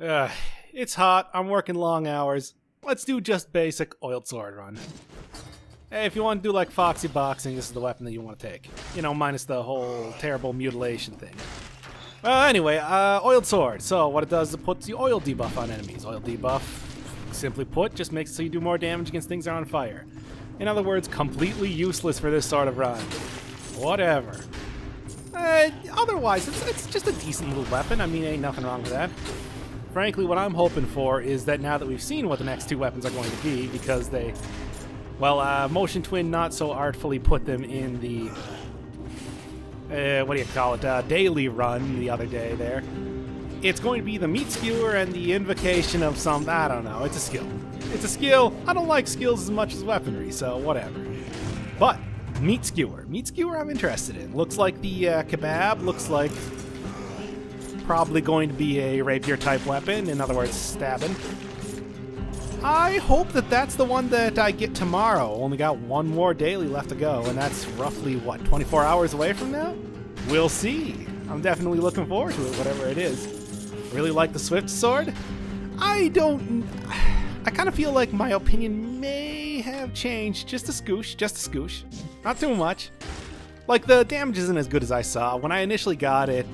Ugh, it's hot, I'm working long hours. Let's do just basic oiled sword run. Hey, if you want to do like Foxy Boxing, this is the weapon that you want to take. You know, minus the whole terrible mutilation thing. Anyway, oiled sword. So what it does is it puts the oil debuff on enemies. Oil debuff, simply put, just makes it so you do more damage against things that are on fire. In other words, completely useless for this sort of run. Whatever. Otherwise, it's just a decent little weapon. I mean, ain't nothing wrong with that. Frankly, what I'm hoping for is that now that we've seen what the next two weapons are going to be, because they, well, Motion Twin not so artfully put them in the, what do you call it, daily run the other day there. It's going to be the Meat Skewer and the Invocation of some, I don't know, it's a skill. It's a skill. I don't like skills as much as weaponry, so whatever. But, Meat Skewer. Meat Skewer I'm interested in. Looks like the kebab, looks like probably going to be a rapier-type weapon, in other words, stabbing. I hope that that's the one that I get tomorrow. Only got one more daily left to go, and that's roughly, what, 24 hours away from now? We'll see. I'm definitely looking forward to it, whatever it is. Really like the Swift Sword? I kind of feel like my opinion may have changed just a scoosh. Not too much. Like, the damage isn't as good as I saw. When I initially got it,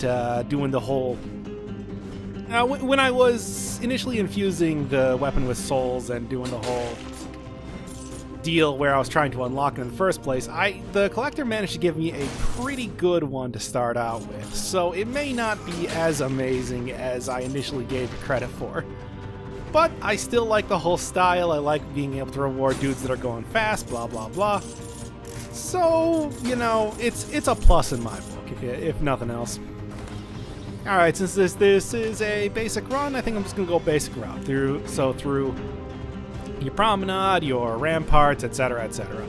doing the whole... when I was initially infusing the weapon with souls and doing the whole deal where I was trying to unlock it in the first place, the collector managed to give me a pretty good one to start out with. So it may not be as amazing as I initially gave it credit for. But I still like the whole style. I like being able to reward dudes that are going fast, blah, blah, blah. So, you know, it's a plus in my book, if nothing else. Alright, since this is a basic run, I think I'm just going to go basic route. Through your promenade, your ramparts, etc., etc.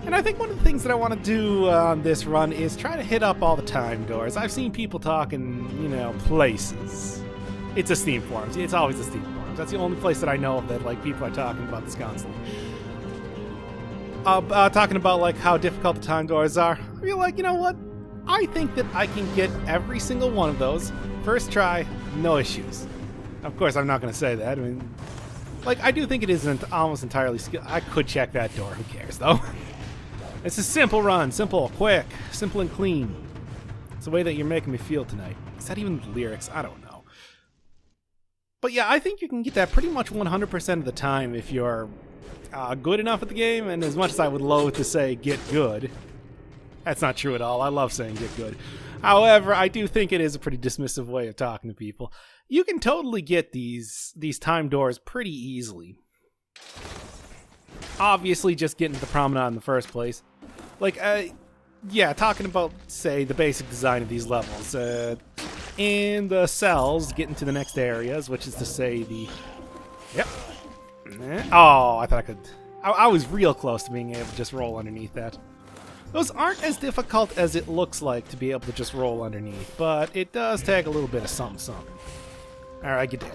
And I think one of the things that I want to do on this run is try to hit up all the time doors. I've seen people talking, you know, places. It's a Steam forums. It's always the Steam forums. That's the only place that I know of that, like, people are talking about this constantly. Talking about, like, how difficult the time doors are. I feel like, you know what? I think that I can get every single one of those. First try, no issues. Of course, I'm not going to say that. I mean, like, I do think it isn't almost entirely skill. I could check that door. Who cares, though? It's a simple run. Simple, quick, simple and clean. It's the way that you're making me feel tonight. Is that even the lyrics? I don't know. But yeah, I think you can get that pretty much 100% of the time if you're good enough at the game, and as much as I would loathe to say get good, that's not true at all. I love saying get good. However, I do think it is a pretty dismissive way of talking to people. You can totally get these time doors pretty easily. Obviously, just getting to the promenade in the first place. Like, yeah, talking about, say, the basic design of these levels. In the cells, getting to the next areas, which is to say the... Yep. Oh, I thought I could... I was real close to being able to just roll underneath that. Those aren't as difficult as it looks like to be able to just roll underneath, but it does take a little bit of something. Alright, get down.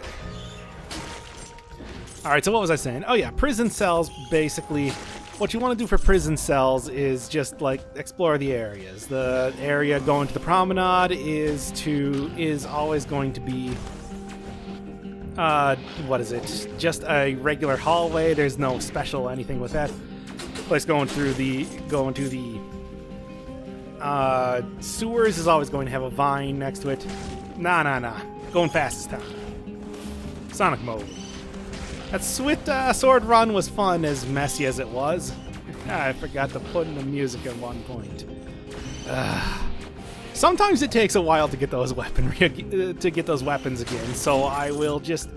Alright, so what was I saying? Oh yeah, prison cells, basically... What you want to do for prison cells is just, like, explore the areas. The area going to the promenade is always going to be, what is it? Just a regular hallway. There's no special anything with that. Place going to the sewers is always going to have a vine next to it. Nah. Going fast this time. Sonic mode. That Swift Sword run was fun, as messy as it was. I forgot to put in the music at one point. Sometimes it takes a while to get those weapons again, so I will just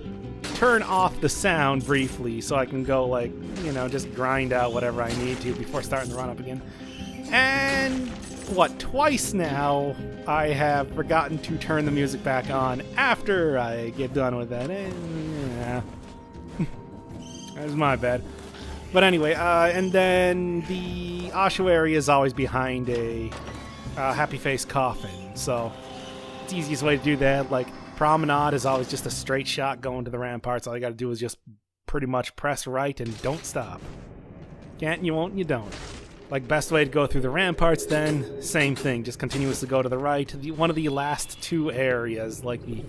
turn off the sound briefly so I can go, like, you know, just grind out whatever I need to before starting the run up again. And what, twice now I have forgotten to turn the music back on after I get done with that. Yeah. That's my bad. But anyway, and then the ossuary is always behind a happy face coffin. So it's the easiest way to do that. Like, promenade is always just a straight shot going to the ramparts. All you gotta do is just pretty much press right and don't stop. Can't, you won't, you don't. Like, best way to go through the ramparts then, same thing. Just continuously go to the right. One of the last two areas, like the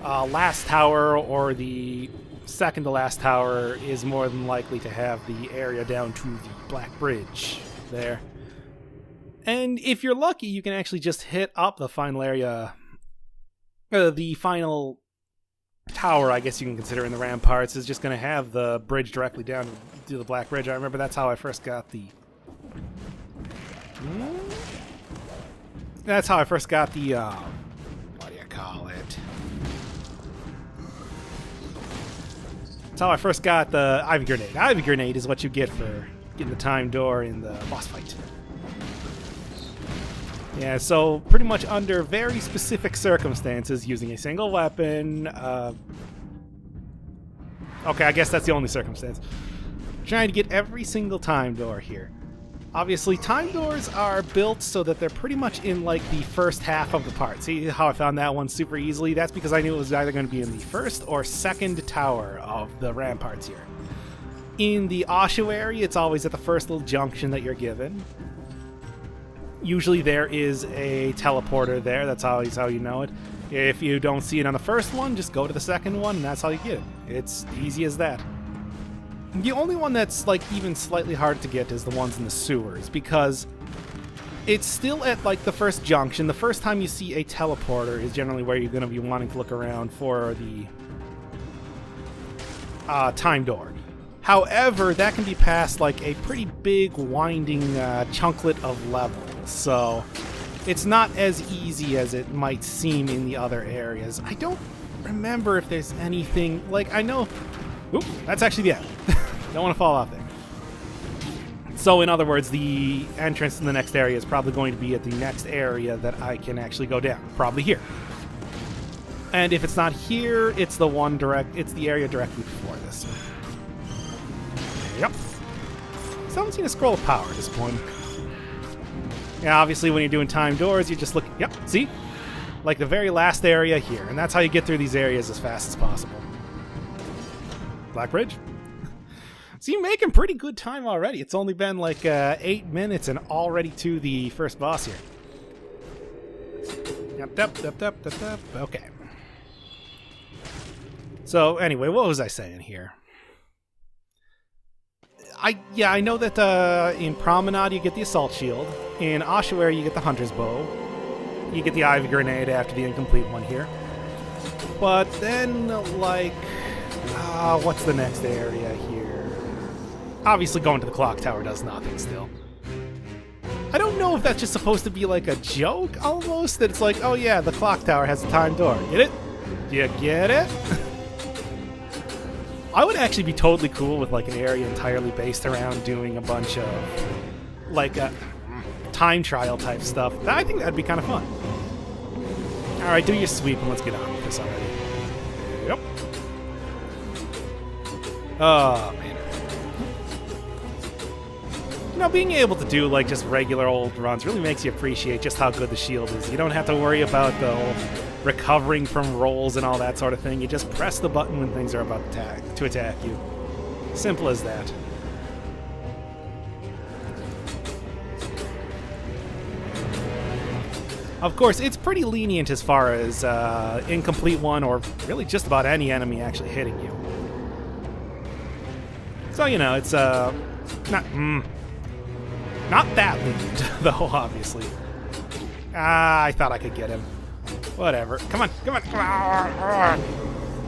last tower or the second to last tower is more than likely to have the area down to the Black Bridge there. And if you're lucky, you can actually just hit up the final area, the final tower, I guess you can consider in the ramparts, is just going to have the bridge directly down to the Black Bridge. I remember that's how I first got the... That's how I first got the, what do you call it? That's how I first got the Ivy Grenade. Ivy Grenade is what you get for getting the time door in the boss fight. Yeah, so pretty much under very specific circumstances, using a single weapon, okay, I guess that's the only circumstance. Trying to get every single time door here. Obviously, time doors are built so that they're pretty much in, like, the first half of the part. See how I found that one super easily? That's because I knew it was either going to be in the first or second tower of the ramparts here. In the ossuary, it's always at the first little junction that you're given. Usually there is a teleporter there. That's always how you know it. If you don't see it on the first one, just go to the second one, and that's how you get it. It's easy as that. The only one that's, like, even slightly hard to get is the ones in the sewers, because it's still at, like, the first junction. The first time you see a teleporter is generally where you're going to be wanting to look around for the time door. However, that can be past, like, a pretty big, winding chunklet of levels, so it's not as easy as it might seem in the other areas. I don't remember if there's anything, like, I know... Oop, that's actually the end. Don't want to fall off there. So, in other words, the entrance to the next area is probably going to be at the next area that I can actually go down. Probably here. And if it's not here, it's the one it's the area directly before this. Yep. Still haven't seen a scroll of power at this point. Yeah, obviously when you're doing time doors, you just look... Yep, see? Like the very last area here. And that's how you get through these areas as fast as possible. Black Bridge? So you're making pretty good time already. It's only been like 8 minutes and already to the first boss here. Yep. Okay. So anyway, what was I saying here? I know that in Promenade you get the Assault Shield. In Ossuary you get the Hunter's Bow. You get the Ivy Grenade after the incomplete one here. But then, like... what's the next area here? Obviously going to the clock tower does nothing still. I don't know if that's just supposed to be like a joke, almost, that it's like, oh yeah, the clock tower has a time door. Get it? You get it? I would actually be totally cool with like an area entirely based around doing a bunch of like time trial type stuff. I think that'd be kind of fun. Alright, do your sweep and let's get on with this already. Yep. Oh, man. You know, being able to do, like, just regular old runs really makes you appreciate just how good the shield is. You don't have to worry about the whole recovering from rolls and all that sort of thing. You just press the button when things are about to attack you. Simple as that. Of course, it's pretty lenient as far as incomplete one or really just about any enemy actually hitting you. So, you know, it's not that lenient, though, obviously. I thought I could get him. Whatever. Come on.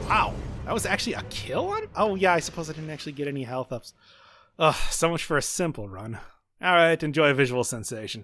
Wow. That was actually a kill on him? Oh, yeah, I suppose I didn't actually get any health ups. Ugh, so much for a simple run. Alright, enjoy a visual sensation.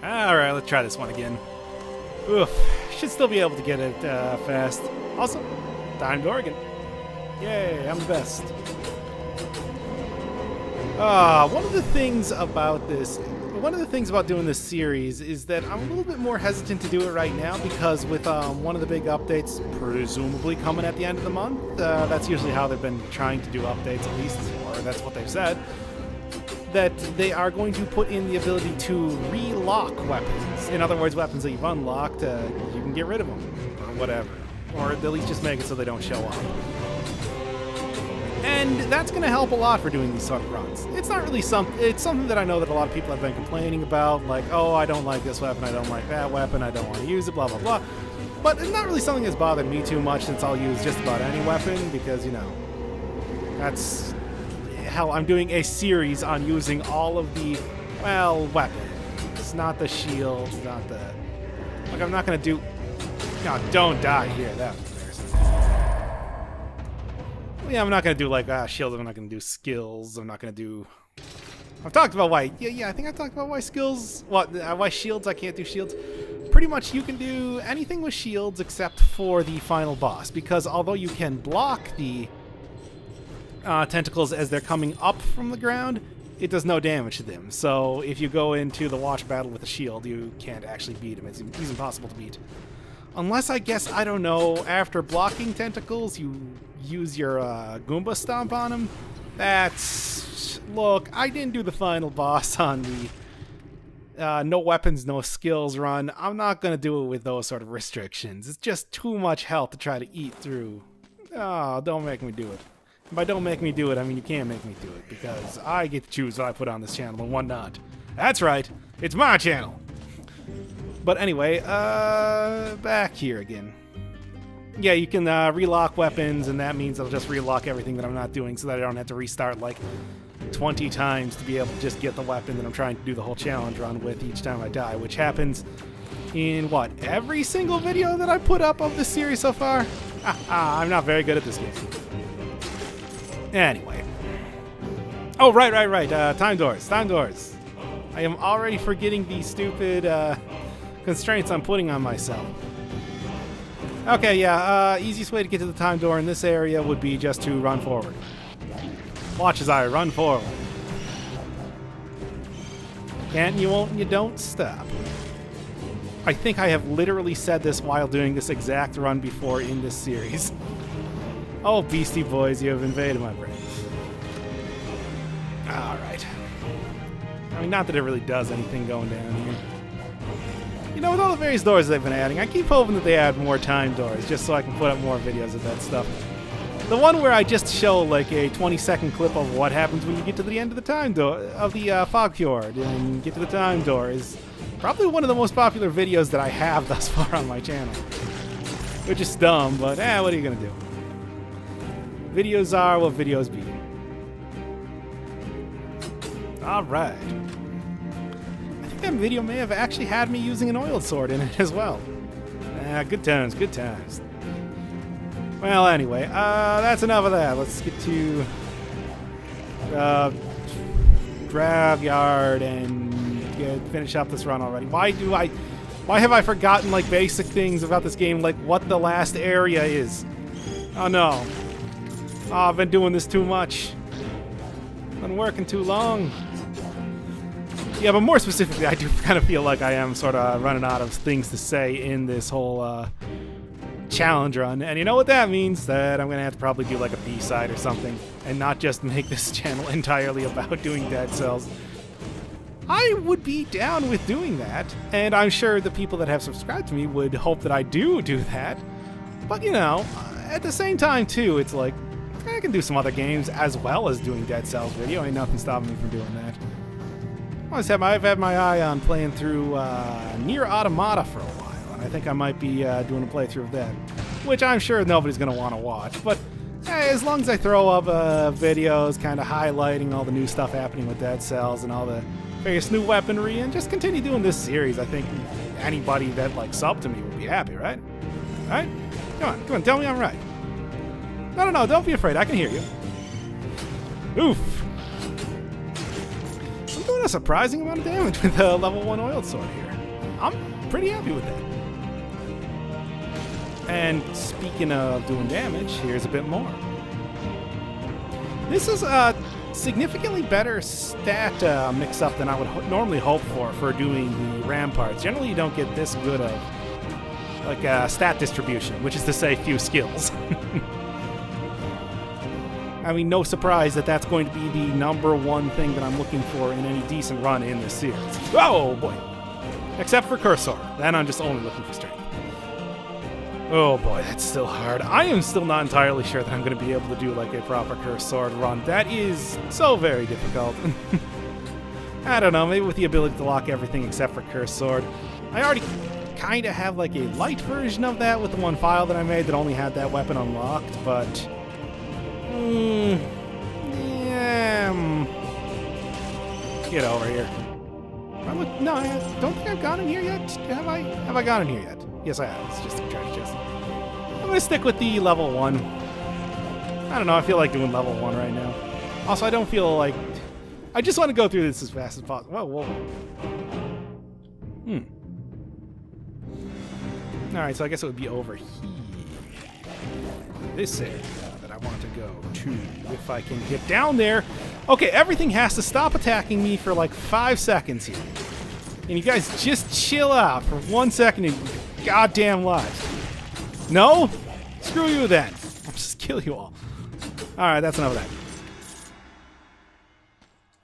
Alright, let's try this one again. Oof, should still be able to get it fast. Also, Timed Oregon. Yay, I'm the best. One of the things about doing this series is that I'm a little bit more hesitant to do it right now because with one of the big updates presumably coming at the end of the month, that's usually how they've been trying to do updates at least, or that's what they've said, that they are going to put in the ability to relock weapons. In other words, weapons that you've unlocked, you can get rid of them, or whatever. Or at least just make it so they don't show up. And that's going to help a lot for doing these sort of runs. It's not really it's something that I know that a lot of people have been complaining about, like, oh, I don't like this weapon, I don't like that weapon, I don't want to use it, blah, blah, blah. But it's not really something that's bothered me too much since I'll use just about any weapon, because, you know, that's... Hell, I'm doing a series on using all of the, well, weapons. Not the shields, not the... Like, I'm not going to do... No, don't die here, that was embarrassing. Yeah, I'm not going to do, like, shields, I'm not going to do skills, I'm not going to do... I've talked about why... Yeah, I think I've talked about why skills... why shields, I can't do shields. Pretty much you can do anything with shields except for the final boss, because although you can block the tentacles as they're coming up from the ground, it does no damage to them. So if you go into the watch battle with a shield, you can't actually beat him. It's impossible to beat. Unless, I guess, I don't know, after blocking tentacles, you use your Goomba Stomp on him. That's... Look, I didn't do the final boss on the no weapons, no skills run. I'm not going to do it with those sort of restrictions. It's just too much health to try to eat through. Oh, don't make me do it. And by don't make me do it, I mean you can't make me do it, because I get to choose what I put on this channel and what not. That's right, it's my channel! But anyway, back here again. Yeah, you can relock weapons, and that means I'll just relock everything that I'm not doing so that I don't have to restart like 20 times to be able to just get the weapon that I'm trying to do the whole challenge run with each time I die, which happens in, what, every single video that I put up of this series so far? I'm not very good at this game. Anyway. Oh, right. Time doors. I am already forgetting the stupid constraints I'm putting on myself. Okay, yeah, easiest way to get to the time door in this area would be just to run forward. Watch as I run forward. Can't, you won't, you don't stop. I think I have literally said this while doing this exact run before in this series. Oh, Beastie Boys, you have invaded my brain. Alright. I mean, not that it really does anything going down here. You know, with all the various doors they've been adding, I keep hoping that they add more time doors, just so I can put up more videos of that stuff. The one where I just show, like, a 20-second clip of what happens when you get to the end of the time door, of the fog fjord, and get to the time door is probably one of the most popular videos that I have thus far on my channel. Which is dumb, but, what are you gonna do? Videos are what videos be. Alright. I think that video may have actually had me using an oiled sword in it as well. Good times, good times. Well, anyway, that's enough of that. Let's get to Graveyard and finish up this run already. Why have I forgotten, like, basic things about this game, like what the last area is? Oh no. Oh, I've been doing this too much. Been working too long. Yeah, but more specifically, I do kind of feel like I am sort of running out of things to say in this whole challenge run. And you know what that means? That I'm going to have to probably do like a B-side or something and not just make this channel entirely about doing Dead Cells. I would be down with doing that, and I'm sure the people that have subscribed to me would hope that I do that. But, you know, at the same time, too, it's like, I can do some other games as well as doing Dead Cells video. Ain't nothing stopping me from doing that. I've had my eye on playing through Nier Automata for a while, and I think I might be doing a playthrough of that, which I'm sure nobody's going to want to watch. But hey, as long as I throw up videos kind of highlighting all the new stuff happening with Dead Cells and all the various new weaponry, and just continue doing this series, I think anybody that, like, sub to me would be happy, right? Alright? Come on, tell me I'm right. No, don't be afraid, I can hear you. Oof. I'm doing a surprising amount of damage with a level 1 oiled sword here. I'm pretty happy with that. And speaking of doing damage, here's a bit more. This is a significantly better stat mix-up than I would normally hope for doing the ramparts. Generally, you don't get this good of like stat distribution, which is to say few skills. I mean, no surprise that that's going to be the #1 thing that I'm looking for in any decent run in this series. Oh boy. Except for Cursor. Then I'm just only looking for strength. Oh boy, that's still hard. I am still not entirely sure that I'm going to be able to do like a proper Cursor run. That is so very difficult. I don't know, maybe with the ability to lock everything except for Cursor. I already kind of have like a light version of that with the one file that I made that only had that weapon unlocked, but... Get over here. No, I don't think I've gone in here yet. Have I? Have I gone in here yet? Yes, I have. It's just a treasure chest. I'm going to stick with the level 1. I don't know, I feel like doing level 1 right now. Also, I don't feel like... I just want to go through this as fast as possible. Whoa, whoa. Alright, so I guess it would be over here. This area that I want to go to, if I can get down there. Okay, everything has to stop attacking me for like 5 seconds here. And you guys just chill out for 1 second in your goddamn lives. No? Screw you then. I'll just kill you all. Alright, that's enough of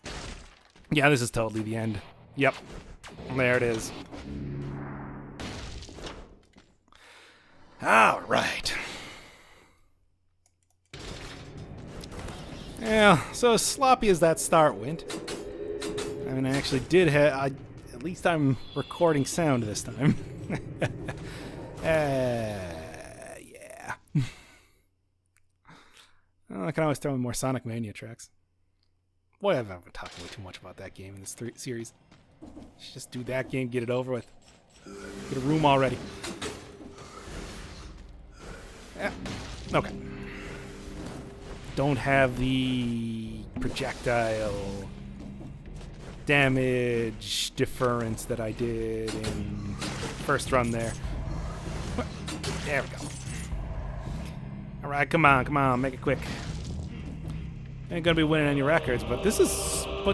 that. Yeah, this is totally the end. Yep. There it is. Alright. Yeah, so as sloppy as that start went, I mean, I actually did have... At least I'm recording sound this time. Yeah. Well, I can always throw in more Sonic Mania tracks. Boy, I've been talking way too much about that game in this series. Let's just do that game, get it over with. Get a room already. Yeah. Okay. Don't have the projectile damage difference that I did in first run there. There we go. Alright, come on, make it quick. Ain't gonna be winning any records, but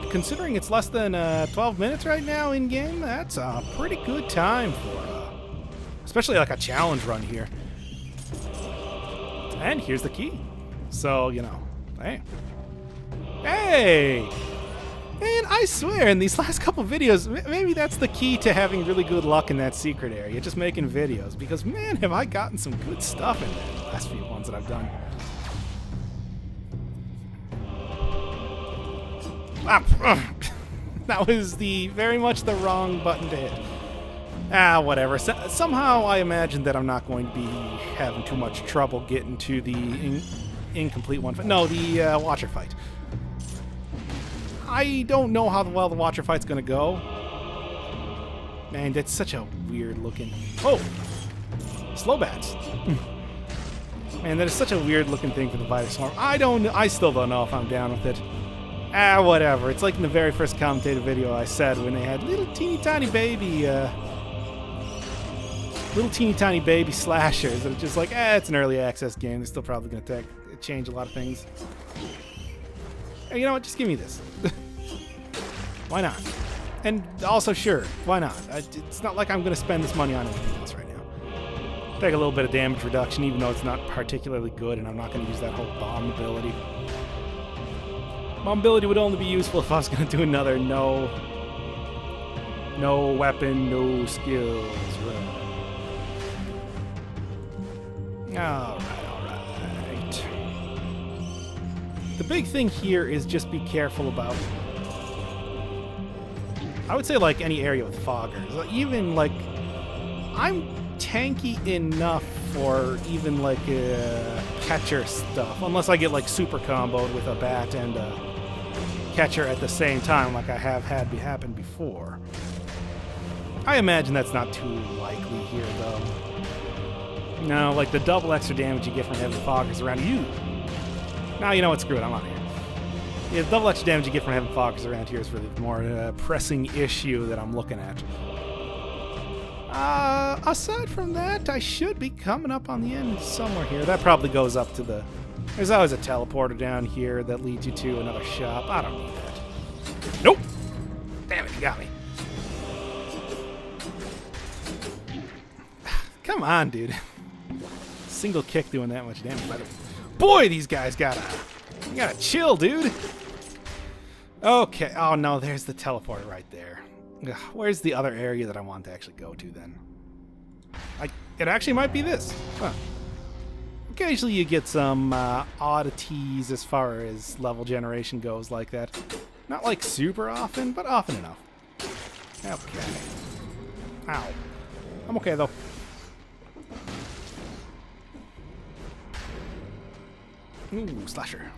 considering it's less than 12 minutes right now in game, that's a pretty good time for especially like a challenge run here. And here's the key. So, you know, hey! Man, I swear, in these last couple videos, maybe that's the key to having really good luck in that secret area, just making videos. Because, man, have I gotten some good stuff in there the last few ones that I've done. That was very much the wrong button to hit. Whatever. Somehow I imagine that I'm not going to be having too much trouble getting to the incomplete one. No, the Watcher fight. I don't know how well the Watcher fight's gonna go. Man, that's such a weird looking... Oh! Slow bats. Man, that is such a weird looking thing for the Vita Swarm. I still don't know if I'm down with it. Whatever. It's like in the very first commentator video I said when they had little teeny tiny baby slashers. And it's just like, it's an early access game. They're still probably gonna change a lot of things. Hey, you know what? Just give me this. Why not? And also, sure, why not? It's not like I'm going to spend this money on anything else right now. Take a little bit of damage reduction, even though it's not particularly good, and I'm not going to use that whole bomb ability. Bomb ability would only be useful if I was going to do another no weapon, no skills run. Alright. The big thing here is just be careful about... I would say like any area with foggers. Even like... I'm tanky enough for even like catcher stuff. Unless I get like super comboed with a bat and a catcher at the same time like I have had happen before. I imagine that's not too likely here though. No, like the double extra damage you get from having foggers around you. Now you know what, screw it, I'm out of here. Yeah, the double extra damage you get from having foggers around here is really the more pressing issue that I'm looking at. Aside from that, I should be coming up on the end somewhere here. That probably goes up to the... There's always a teleporter down here that leads you to another shop. I don't need that. Nope! Damn it, you got me. Come on, dude. Single kick doing that much damage. By the way. Boy, these guys gotta chill, dude. Okay. Oh, no, there's the teleporter right there. Ugh, where's the other area that I want to actually go to, then? It actually might be this. Huh. Occasionally you get some oddities as far as level generation goes like that. Not like super often, but often enough. Okay. Ow. I'm okay, though. Ooh, slasher.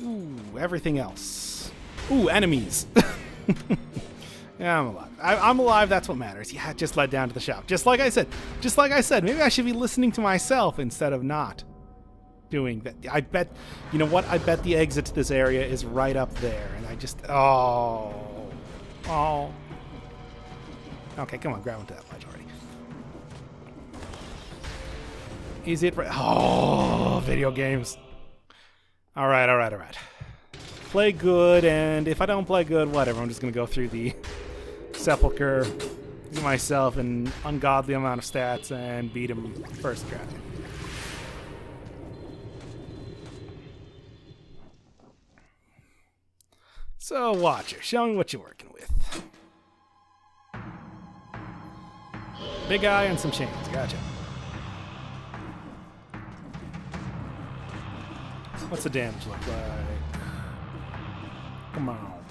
Ooh, everything else. Ooh, enemies. Yeah, I'm alive. I'm alive, that's what matters. Yeah, it just led down to the shop. Just like I said. Maybe I should be listening to myself instead of not doing that. I bet, you know what? I bet the exit to this area is right up there. And I just, oh. Okay, come on, grab onto that ledge already. Is it right? Oh, video games. All right. Play good, and if I don't play good, whatever. I'm just going to go through the sepulcher, give myself an ungodly amount of stats, and beat him first try. So, Watcher, show me what you're working with. Big eye and some chains. Gotcha. What's the damage look like? Come on.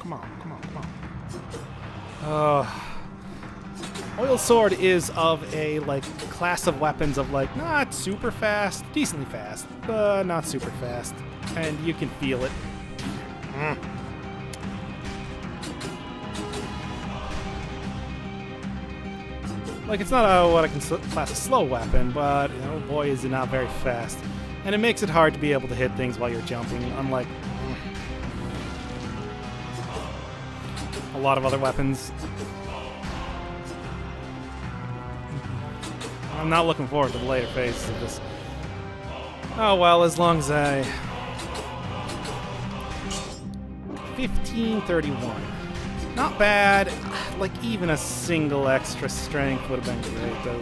Oil Sword is of a, class of weapons of, not super fast, decently fast, but not super fast. And you can feel it. It's not what I can class a slow weapon, but, oh boy, is it not very fast. And it makes it hard to be able to hit things while you're jumping, unlike a lot of other weapons. I'm not looking forward to the later phases of this. Oh well, as long as I... 1531. Not bad. Even a single extra strength would have been great, though.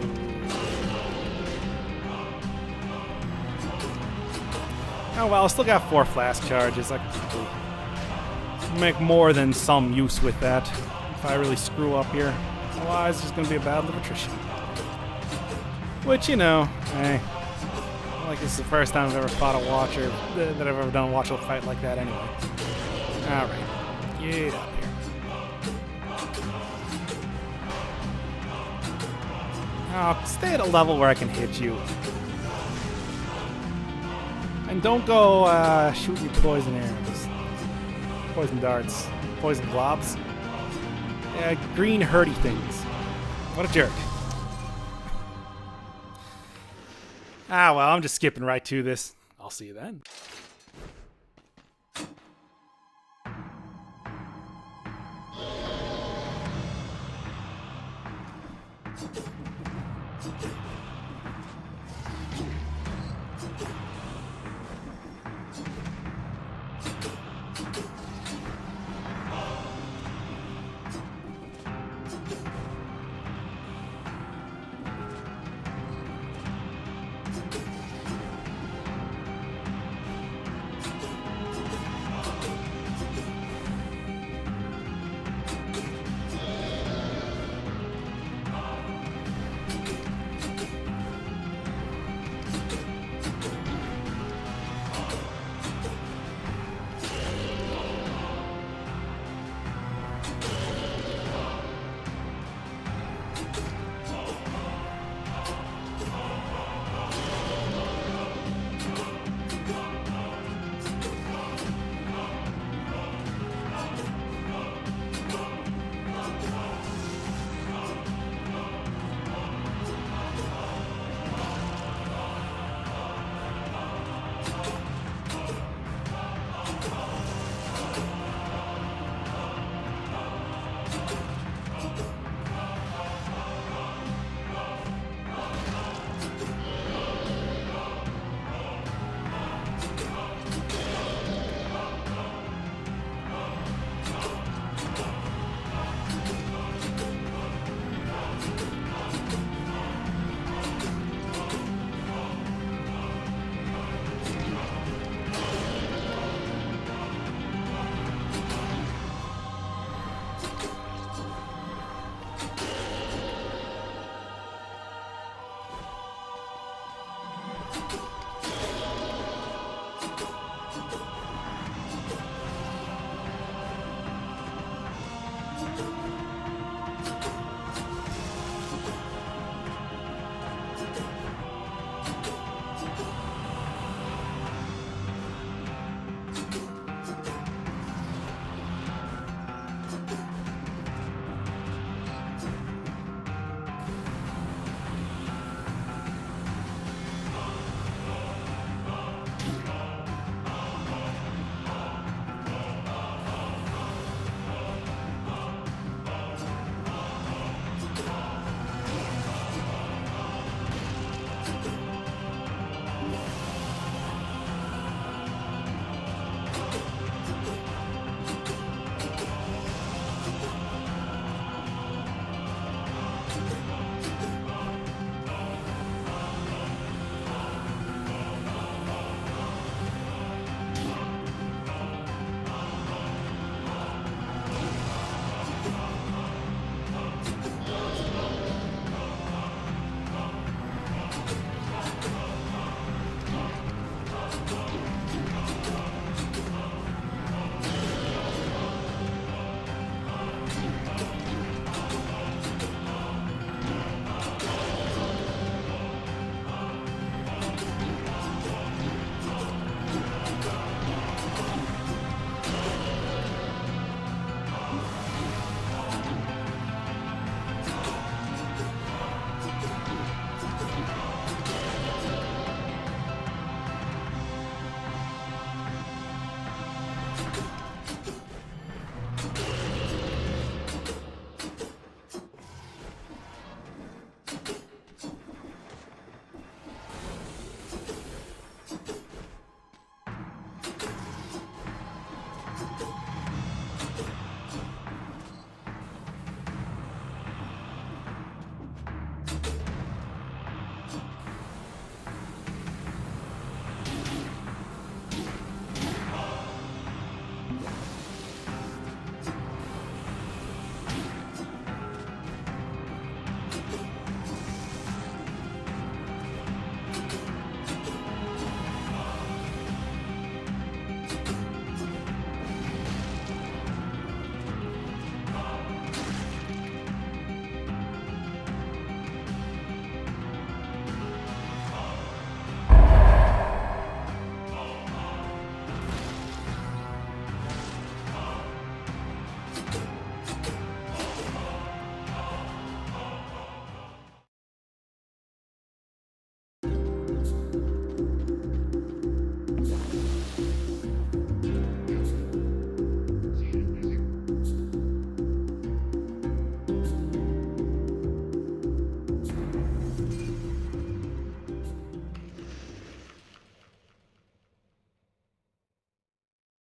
Oh well, I still got 4 flask charges. I can probably make more than some use with that if I really screw up here. Otherwise, it's just going to be a battle of attrition. Which, hey, this is the first time I've ever fought a Watcher, that I've ever done a Watcher fight like that anyway. Alright, get up here. Oh, stay at a level where I can hit you. And don't go shooting your poison arrows. Poison darts. Poison globs. Yeah, green hurdy things. What a jerk. Well, I'm just skipping right to this. I'll see you then.